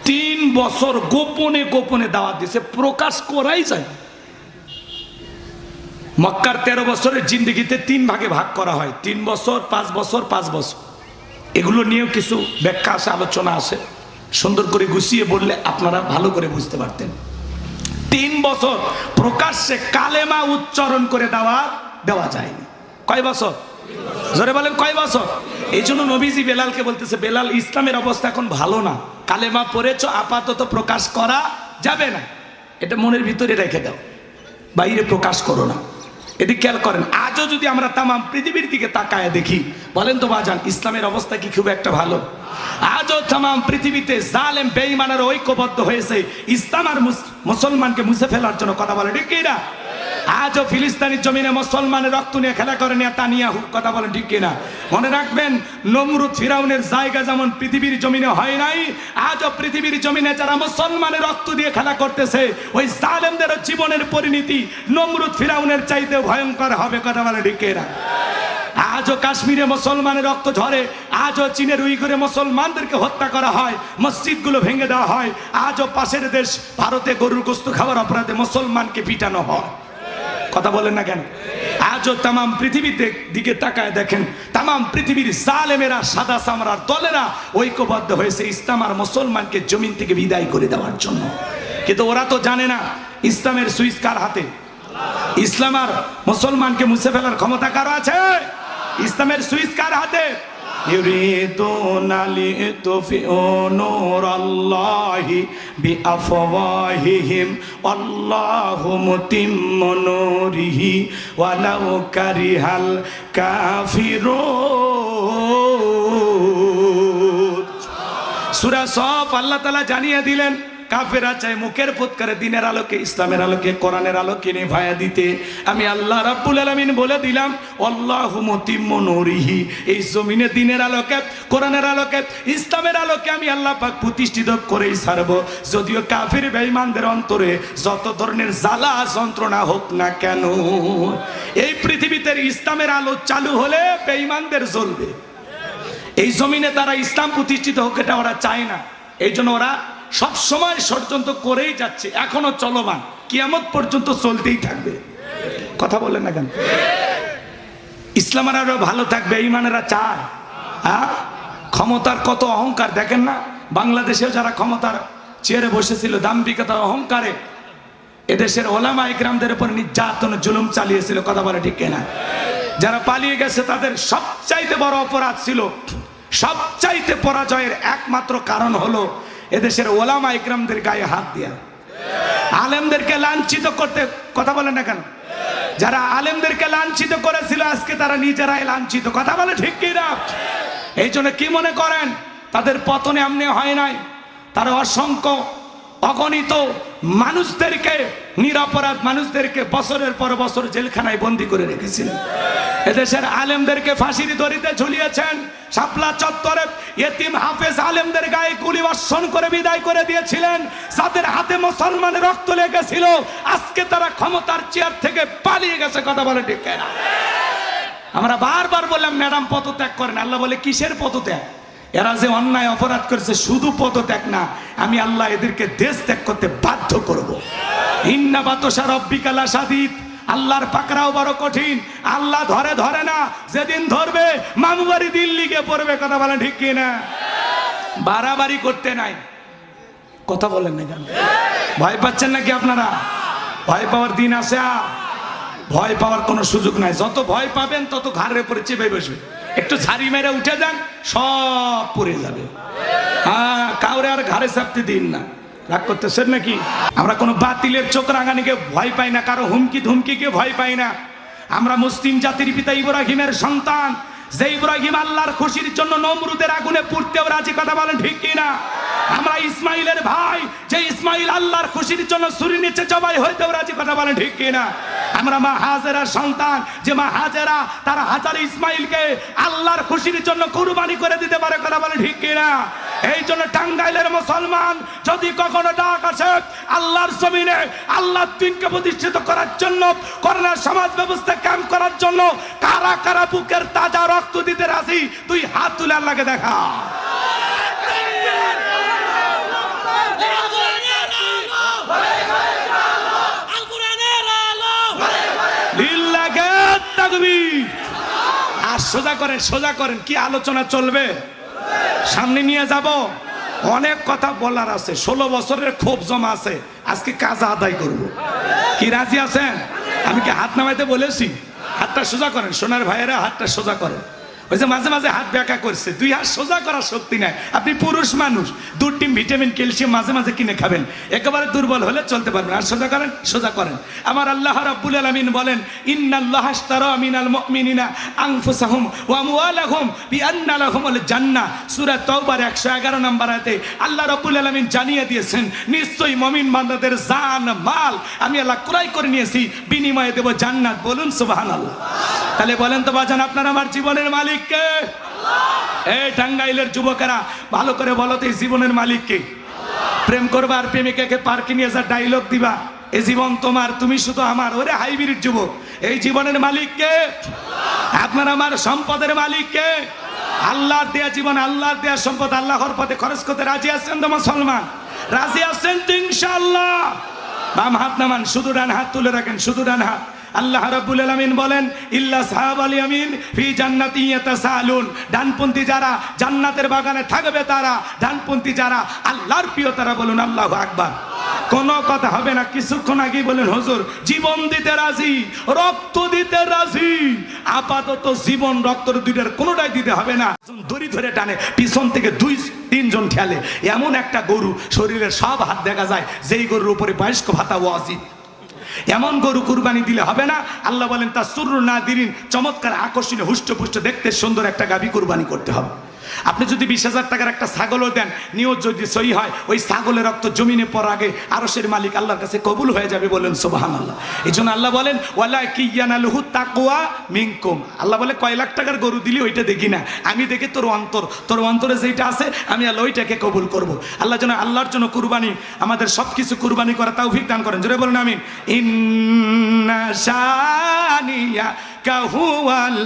3 বছর গোপনে গোপনে দাওয়াত দিয়েছে, প্রকাশ করাই যায়। মক্কার 13 বছরের জিন্দেগিতে 3 ভাগে ভাগ করা হয়, 3 বছর, 5 বছর, 5 বছর। এগুলো নিয়েও কিছু ব্যাখ্যা আছে, আলোচনা আছে, সুন্দর করে গুছিয়ে বললে আপনারা ভালো করে বুঝতে পারতেন। 3 বছর প্রকাশ্যে কালেমা উচ্চারণ করে দেওয়া যায়নি। কয় বছর? জোরে বলেন, কয় বছর? এই জন্য নবীজি বেলালকে বলতেছে, বেলাল ইসলামের অবস্থা এখন ভালো না, কালেমা পড়েছো, আপাতত প্রকাশ করা যাবে না, এটা মনের ভিতরে রেখে দাও, বাইরে প্রকাশ করো না। এদিকে খেয়াল করেন, আজও যদি আমরা তাম পৃথিবীর দিকে তাকায় দেখি, বলেন তো বাজান ইসলামের অবস্থা কি খুব একটা ভালো? আজও তাম পৃথিবীতে জালেম বেঈমানের ঐক্যবদ্ধ হয়েছে ইসলাম আর মুসলমানকে মুছে ফেলার জন্য। কথা বলে ঠিক কিনা? আজও ফিলিস্তিনের জমিনে মুসলমানের রক্ত নিয়ে খেলা করে নেতানিয়াহু। কথা বলেন ঠিক কিনা? মনে রাখবেন, নমরুদ ফিরাউনের জায়গা যেমন পৃথিবীর জমিনে হয় নাই, আজও পৃথিবীর জমিনে যারা মুসলমানের রক্ত দিয়ে খেলা করতেছে ওই জালেমদের জীবনের পরিণতি নমরুদ ফিরাউনের চাইতে ভয়ঙ্কর হবে। কথা বলেন ঠিক কিনা? আজও কাশ্মীরে মুসলমানের রক্ত ঝরে, আজও চীনের উইঘুরে মুসলমানদেরকে হত্যা করা হয়, মসজিদগুলো ভেঙে দেওয়া হয়, আজও পাশের দেশ ভারতে গরুর গোশত খাওয়ার অপরাধে মুসলমানকে পিটানো হয়। কথা বলেন না কেন? আজও তাম পৃথিবীর দিকে তাকায় দেখেন, তাম পৃথিবীর জালেমেরা সাদা চামড়ার দলেরা ঐক্যবদ্ধ হয়েছে ইসলাম আর মুসলমানকে জমিন থেকে বিদায় করে দেওয়ার জন্য। কিন্তু ওরা তো জানে না ইসলামের সুইচ কার হাতে। ইসলাম আর মুসলমানকে মুছে ফেলার ক্ষমতা কার আছে? ইসলামের সুইচ কার হাতে? ইউরিদুনা লিতুফিউ নূরাল্লাহি বিআফওয়াহিহিম আল্লাহু মুতিম্মু নূরিহি ওয়ালাউ কারিহাল কাফিরুন। সূরা সফ আল্লাহ তাআলা জানিয়ে দিলেন কাফেরা চায় মুখের ফুৎকারে দিনের আলোকে, ইসলামের আলোকে, কোরআনের আলোকে নিভায়া দিতে। আমি আল্লাহ রাব্বুল আলামিন বলে দিলাম আল্লাহু মুতিম্মু নূরিহি, এই জমিনে দিনের আলোকে, কোরআনের আলোকে, ইসলামের আলোকে আমি আল্লাহ পাক প্রতিষ্ঠিত করেই ছাড়ব। যদিও কাফির বেঈমানদের অন্তরে যত ধরনের জ্বালা যন্ত্রণা হোক না কেন, এই পৃথিবীতে ইসলামের আলো চালু হলে বেঈমানদের জ্বলবে। এই জমিনে তারা ইসলাম প্রতিষ্ঠিত হোক এটা ওরা চায় না, এই জন্য ওরা সব সময় ষড়যন্ত্র করেই যাচ্ছে, এখনো চলমান, কিয়ামত পর্যন্ত চলতেই থাকবে। কথা বলেন না কেন? ইসলামের আরো ভালো থাকবে, ইমানেরা চায়। হ্যাঁ, ক্ষমতার কত অহংকার দেখেন না? বাংলাদেশেও যারা ক্ষমতার চেয়ারে বসেছিল দাম্ভিকতা অহংকারে এদেশের ওলামা ইকরামদের উপর নির্যাতন জুলুম চালিয়েছিল। কথা বলে ঠিক কিনা? যারা পালিয়ে গেছে তাদের সবচাইতে বড় অপরাধ ছিল, সবচাইতে পরাজয়ের একমাত্র কারণ হলো এদেশের ওলামা ইকরামদের গায়ে হাত দেয়া, আলেমদেরকে লাঞ্ছিত করতে। কথা বলেন না কেন? যারা আলেমদেরকে লাঞ্ছিত করেছিল আজকে তারা নিজেরাই লাঞ্ছিত। কথা বলে ঠিক কিনা? এই জন্য কি মনে করেন তাদের পতনে এমনি হয় নাই? তারা অসংখ্য অগণিত মানুষদেরকে, নিরপরাধ মানুষদেরকে বছরের পর বছর জেলখানায় বন্দী করে রেখেছিলেন। এদেশের আলেমদেরকে ফাঁসির দড়িতে ঝুলিয়েছেন, শাপলা চত্বরে ইতিম হাফেজ আলেমদের গায়ে গুলি বর্ষণ করে বিদায় করে দিয়েছিলেন। যাদের হাতে মুসলমানের রক্ত লেগেছিল আজকে তারা ক্ষমতার চেয়ার থেকে পালিয়ে গেছে। কথা বলে ঠিক কিনা? আমরা বারবার বললাম ম্যাডাম পদত্যাগ করেন, আল্লাহ বলে কিসের পদত্যাগ? এরা যে অন্যায় অপরাধ করেছে শুধু পদত্যাগ না, আমি আল্লাহ এদেরকে দেশ ত্যাগ করতে বাধ্য করব। ইন্না বাতশা রাব্বিকা লাশাদীদ, আল্লাহর পাকড়াও বড় কঠিন। আল্লাহ ধরে না, যেদিন ধরবে মামু বাড়ি দিল্লি গিয়ে পড়বে। কথা বলেন ঠিক কিনা? বাড়াবাড়ি করতে নাই। কথা বলেন না কেন? ভয় পাচ্ছেন নাকি আপনারা? ভয় পাওয়ার দিন আসে? ভয় পাওয়ার কোনো সুযোগ নাই। যত ভয় পাবেন তত ঘাড়ের উপরে চেপে বসবে। একটু ঝাড়ি মেরে উঠে যান, সব পড়ে যাবে। হ্যাঁ, কাউরে আর ঘাড়ে চাপতে দিন না। রাগ করতেছেন নাকি? আমরা কোনো বাতিলের চোখ রাঙানিকে ভয় পাই না, কারো হুমকি ধুমকিকে ভয় পাই না। আমরা মুসলিম জাতির পিতা ইব্রাহিমের সন্তান, যে ইব্রাহিম আল্লাহর খুশির জন্য নমরুদের আগুনে পুড়তেও রাজি। কথা বলেন ঠিক কিনা? আমরা ইসমাইলের ভাই, যে ইসমাইল আল্লাহর খুশির জন্য ছুরি নিচে জবাই হইতেও রাজি। কথা বলেন ঠিক কিনা? আমরা মা হাজেরার সন্তান, যে মা হাজেরা তার হাজার ইসমাইলকে আল্লাহর খুশির জন্য কুরবানি করে দিতে পারে। কথা বলেন ঠিক কিনা? এই জন্য টাঙ্গাইলের মুসলমান যদি কখনো ডাক আসে আল্লাহর জমিনে আল্লাহর দ্বীনকে প্রতিষ্ঠিত করার জন্য, করোনা সমাজ ব্যবস্থা ক্যাম্প করার জন্য কারা কারা বুকের তাজা রক্ত দিতে রাজি, তুই হাত তুলে আল্লাহকে দেখা। আর সোজা করেন কি আলোচনা চলবে? সামনে নিয়ে যাব, অনেক কথা বলার আছে। 16 বছরের ক্ষোভ জমা আছে, আজকে কাজা আদায় করব। কি রাজি আছেন? আমি কি হাত নামাইতে বলেছি? হাতটা সোজা করেন সোনার ভাইয়েরা, হাতটা সোজা করেন। ওই যে মাঝে মাঝে হাত ব্যাকা করছে, 2 হাত সোজা করার শক্তি নাই। আপনি পুরুষ মানুষ, 2 টিম ভিটামিন ক্যালসিয়াম মাঝে মাঝে কিনে খাবেন, একেবারে দুর্বল হলে চলতে পারবেন। আর সোজা করেন, সোজা করেন। আমার আল্লাহ রাব্বুল আলামিন বলেন, ইন্নাল্লাহা আশতারা মিনাল মুমিনিনা আনফুসাহুম ওয়া আমওয়ালাহুম বিআন্না লাহুমুল জান্নাহ। সূরা তাওবার 111 নম্বর আয়াতে আল্লাহ রাব্বুল আলামিন জানিয়ে দিয়েছেন, নিশ্চয়ই মুমিন বান্দাদের জান মাল আমি আল্লাহ ক্রয় করে নিয়েছি, বিনিময়ে দেব জান্নাত। বলুন সুবহানাল্লাহ। তাহলে বলেন তো বাজান, আপনার আমার জীবনের মালিক কে? এই টাঙ্গাইলের যুবকেরা ভালো করে বলো তো, এই জীবনের মালিক কে? প্রেম করবা আর প্রেমিকাকে পার্কে নিয়ে যা ডায়লগ দিবা, এই জীবন তোমার, তুমি শুধু আমার, ওরে হাইব্রিড যুবক। এই জীবনের মালিক কে? আপনার আমার সম্পদের মালিক কে? আল্লাহর দেয়া জীবন, আল্লাহর দেয়া সম্পদ আল্লাহর পথে খরচ করতে রাজি আছেন তো মুসলমান? রাজি আছেন তো ইনশাআল্লাহ? বাম হাত নামান, শুধু ডান হাত তুলে রাখেন, শুধু ডান হাত। আল্লাহ রাব্বুল আলামিন বলেন, ইল্লা সাহাবাল ইয়ামিন ফি জান্নাতি ইয়াতাসালুন। ডানপন্থী যারা জান্নাতের বাগানে থাকবে তারা, ডানপন্থী যারা আল্লাহর প্রিয় তারা। বলুন আল্লাহু আকবার। কোনো কথা হবে না। কিছুক্ষণ আগে বলেন, হুজুর জীবন দিতে রাজি, রক্ত দিতে রাজি। আপাতত জীবন রক্ত দুইটার কোনোটাই দিতে হবে না। দড়ি ধরে টানে, পিছন থেকে 2-3 জন ঠেলে। এমন একটা গরু, শরীরের সব হাত দেখা যায়, যেই গরুর উপরে বয়স্ক ভাতা ওয়াজিব। এমন গরু কুরবানি দিলে হবে না। আল্লাহ বলেন, তা সুরু না দিরিন, চমৎকার আকর্ষণীয় হুষ্টপুষ্ট দেখতে সুন্দর একটা গাভী কুরবানি করতে হবে। আপনি যদি 20,000 টাকার একটা ছাগলও দেন, নিয়ত যদি সহি হয়, ওই ছাগলের রক্ত জমিনে পড়ার আগে আরশের মালিক আল্লাহর কাছে কবুল হয়ে যাবে। বলেন সুবহানাল্লাহ। এই জন্য আল্লাহ বলেন, ওয়ালা কিয়ানালহু তাকওয়া মিনকুম। আল্লাহ বলে, কয় লাখ টাকার গরু দিলি ওইটা দেখি না, আমি দেখি তোর অন্তর, তোর অন্তরে যেটা আছে আমি আল্লাহ ওইটাকে কবুল করব। আল্লাহ যেন আল্লাহর জন্য কুরবানি, আমাদের সবকিছু কুরবানি করা তৌফিক দান করেন। জোরে বলেন আমিন। ইন্না শানিয়া কাহুয়াল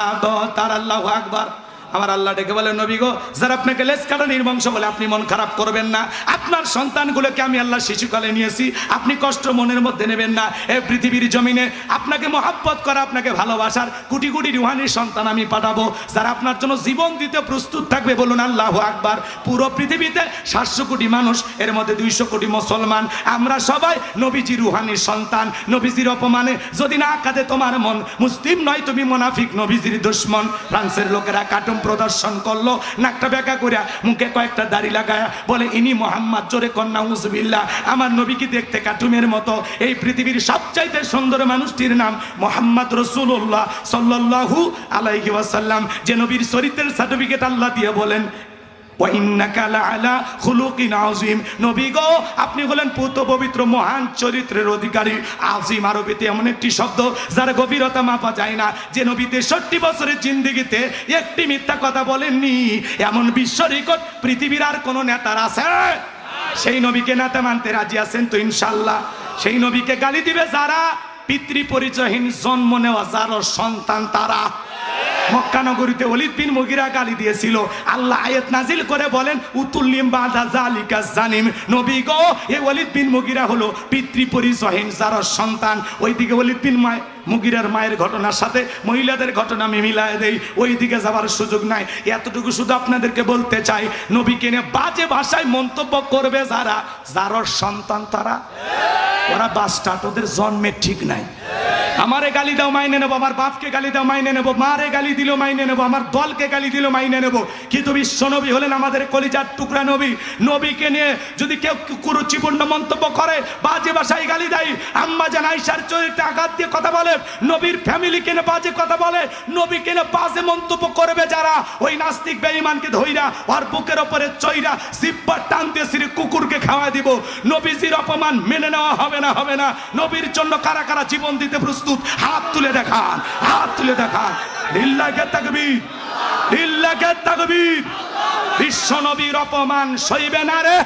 আবতার। আল্লাহু আকবার। আমার আল্লাহ ডেকে বলে, নবী গো, যারা আপনাকে লেজ কাটা নির্বংশ বলে আপনি মন খারাপ করবেন না। আপনার সন্তানগুলোকে আমি আল্লাহ শিশুকালে নিয়েছি, আপনি কষ্ট মনের মধ্যে নেবেন না। এই পৃথিবীর জমিনে আপনাকে মহাব্বত করা, আপনাকে ভালোবাসার কোটি কোটি রুহানি সন্তান আমি পাঠাবো, যারা আপনার জন্য জীবন দিতে প্রস্তুত থাকবে। বলুন আল্লাহু আকবার। পুরো পৃথিবীতে 700 কোটি মানুষ, এর মধ্যে 200 কোটি মুসলমান। আমরা সবাই নবীজি রুহানির সন্তান। নবীজির অপমানে যদি না কাঁদে তোমার মন, মুসলিম নয় তুমি মুনাফিক, নবীজির দুশমন। ফ্রান্সের লোকেরা কার্টুন প্রদর্শন করলো, নাকটা বেঁকা করিয়া, মুখে কয়েকটা দাড়ি লাগায়া, বলে ইনি মোহাম্মদ। জোরে কন্যা উজবিল্লাহ। আমার নবী কি দেখতে কার্টুনের মতো? এই পৃথিবীর সবচাইতে সুন্দর মানুষটির নাম মোহাম্মদ রাসূলুল্লাহ সাল্লাল্লাহু আলাইহি ওয়াসাল্লাম। যে নবীর চরিত্রের সার্টিফিকেট আল্লাহ দিয়ে বলেন, ওয়া ইন্নাকা লাআলা খুলুকিন আযীম। নবী গো, আপনি হলেন পুত পবিত্র মহান চরিত্রের অধিকারী। আযীম আরবিতে এমন একটি শব্দ যার গভীরতা মাপা যায় না। যে নবী 63 বছরের জিন্দেগিতে একটি মিথ্যা কথা বলেননি, এমন বিশ্ব রেকর্ড পৃথিবীর আর কোন নেতার আছে? সেই নবীকে নেতা মানতে রাজি আছেন তো ইনশাআল্লাহ? সেই নবীকে গালি দিবে যারা পিতৃ পরিচয়হীন জন্ম নেওয়া যার সন্তান তারা। মক্কা নগরীতে ওলীদ বিন মুগীরা গালি দিয়েছিল। আল্লাহ আয়াত নাজিল করে বলেন, উতুল্লিম বাদা যালিকা জানিম। নবী গো, এই ওলীদ বিন মুগীরা হলো পিতৃ পরিচয়হীন যার সন্তান। ওইদিকে ওলীদ বিন মুগীরার মায়ের ঘটনার সাথে মহিলাদের ঘটনা আমি মিলায় দেই, ওই দিকে যাবার সুযোগ নাই। এতটুকু শুধু আপনাদেরকে বলতে চাই, নবীকে নিয়ে বাজে ভাষায় মন্তব্য করবে যারা, যার সন্তান তারা, ওরা বাস্টার্ড, ওদের জন্মের ঠিক নাই। আমারে গালি দাও মাইনে নেবো, আমার বাপকে গালি দাও মাইনে নেবো, মারে গালি দিল মাইনে নেবো, আমার দলকে গালি দিল মাইনে নেবো। কিন্তু বিশ্ব নবী হলেন আমাদের কলিজার টুকরা নবী। নবীকে নিয়ে যদি কেউ কুরুচিপূর্ণ মন্তব্য করে, বাজে ভাষায় গালি দেয়, আম্মা জান আয়েশার চরিত্রে আঘাত দিয়ে কথা বলে, নবীর ফ্যামিলিকে নিয়ে বাজে কথা বলে, নবীকে নিয়ে বাজে মন্তব্য করবে যারা, ওই নাস্তিক বেঈমানকে ধইরা ওর বুকের উপরে চইরা জিহ্বা টান দিয়ে সিরে কুকুরকে খাওয়া দিব। নবীজির অপমান মেনে নেওয়া হবে না, হবে না। নবীর জন্য কারা কারা জীবন দিতে প্রস্তুত? হাত তুলে দেখান, হাত তুলে দেখান। লিল্লাহি তাকবীর, লিল্লাহি তাকবীর। বিশ্ব নবীর অপমান সইবে না রে।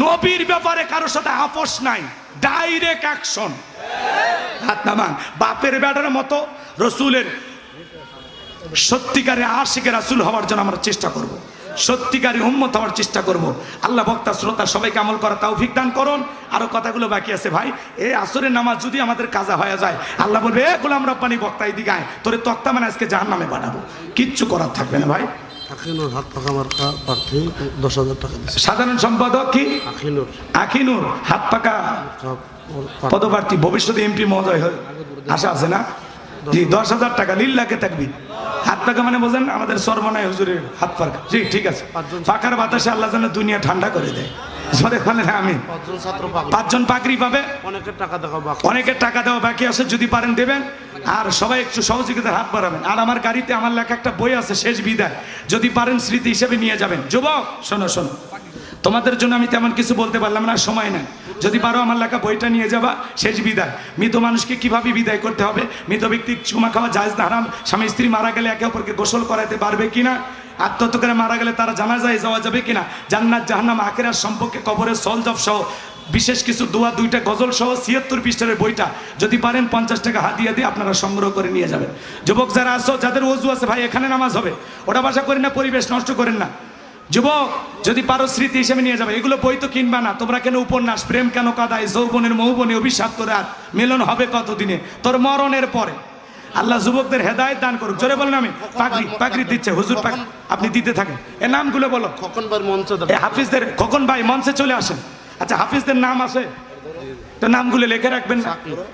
নবীর ব্যাপারে কারোর সাথে আপোষ নাই, ডাইরেক্ট অ্যাকশন। হাত নামান। বাপের বেটার মতো রসুলের সত্যিকারে আশিকে রাসূল হওয়ার জন্য আমরা চেষ্টা করব, সত্যিকারী উম্মত হওয়ার চেষ্টা করব। আল্লাহ বক্তা শ্রোতা সবাইকে আমল করা তৌফিক দান করুন। আরো কথাগুলো বাকি আছে ভাই। এই আসরের নামাজ যদি আমাদের কাজা হয়ে যায়, আল্লাহ বলবে, এ গোলাম রব্বানি বক্তা এদিকে আয়, তোরে তক্তা মানে আজকে জাহান্নামে পাঠাবো, কিচ্ছু করার থাকবে না ভাই। আখিনুর হাত পাকা মার্কা প্রার্থী 10,000 টাকা দিয়েছে। সাধারণ সম্পাদক কি? আখিনুর। আখিনুর হাত পাকা পদপ্রার্থী, ভবিষ্যতে এমপি মহোদয় আশা আছে না? জি, 10,000 টাকা। লিল্লাহি তাকবীর। হাত হাত পাকা মানে বোঝেন আমাদের সর্বনায় হুজুরের হাত পাকা। জি ঠিক আছে। পাকার বাতাসে আল্লাহ যেন দুনিয়া ঠান্ডা করে দেয়। জোরে বলেন আমি। 5 জন ছাত্র পাগল। 5 জন পাগড়ি পাবে। অনেকের টাকা দেওয়া বাকি। অনেকের টাকা দেওয়া বাকি আছে, যদি পারেন দেবেন। আর সবাই একটু সহযোগিতার হাত বাড়াবেন। আর আমার গাড়িতে আমার লেখা একটা বই আছে, শেষ বিদায়, যদি পারেন স্মৃতি হিসেবে নিয়ে যাবেন। যুবক শোনো শোনো, তোমাদের জন্য আমি তেমন কিছু বলতে পারলাম না, সময় নাই। যদি পারো আমার লেখা বইটা নিয়ে যাবা, শেষ বিদায়। মৃত মানুষকে কিভাবে বিদায় করতে হবে, মৃত ব্যক্তি চুমা খাওয়া জায়েজ না হারাম, স্বামী স্ত্রী মারা গেলে একে অপরকে গোসল করাতে পারবে কিনা, আত্মহত্যা করে মারা গেলে তারা জানাজায় যাওয়া যাবে কিনা, জান্নাত জাহান্নাম আখিরাত সম্পর্কে কবরের সলজব সহ বিশেষ কিছু দোয়া, 2টা গজল সহ 76 পৃষ্ঠার বইটা যদি পারেন 50 টাকা হাদিয়া দিয়ে আপনারা সংগ্রহ করে নিয়ে যাবেন। যুবক যারা আসো, যাদের ওযু আছে, ভাই এখানে নামাজ হবে, ওটা বাসা করেন না, পরিবেশ নষ্ট করেন না। যুবক যদি পারো স্মৃতি হিসেবে নিয়ে যাবে। এগুলো বই তো কিনবা না তোমরা, কেন উপন্যাস, প্রেম কেন কাদায়, যৌবনের মৌবনে অভিশাপ করে আর মিলন হবে কতদিনে, তোর মরণের পরে। আল্লাহ যুবকদের হেদায়েত দান করুক। জোরে বলেন আমি। পাগড়ি দিচ্ছে হুজুর, আপনি দিতে থাকেন। এর নামগুলো বলো। খোকন ভাই মঞ্চে এই হাফিজদের, খোকন ভাই মঞ্চে চলে আসেন। আচ্ছা হাফিজদের নাম আছে তো নামগুলো লিখে রাখবেন না।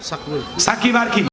সাকিব। সাকিব আর কি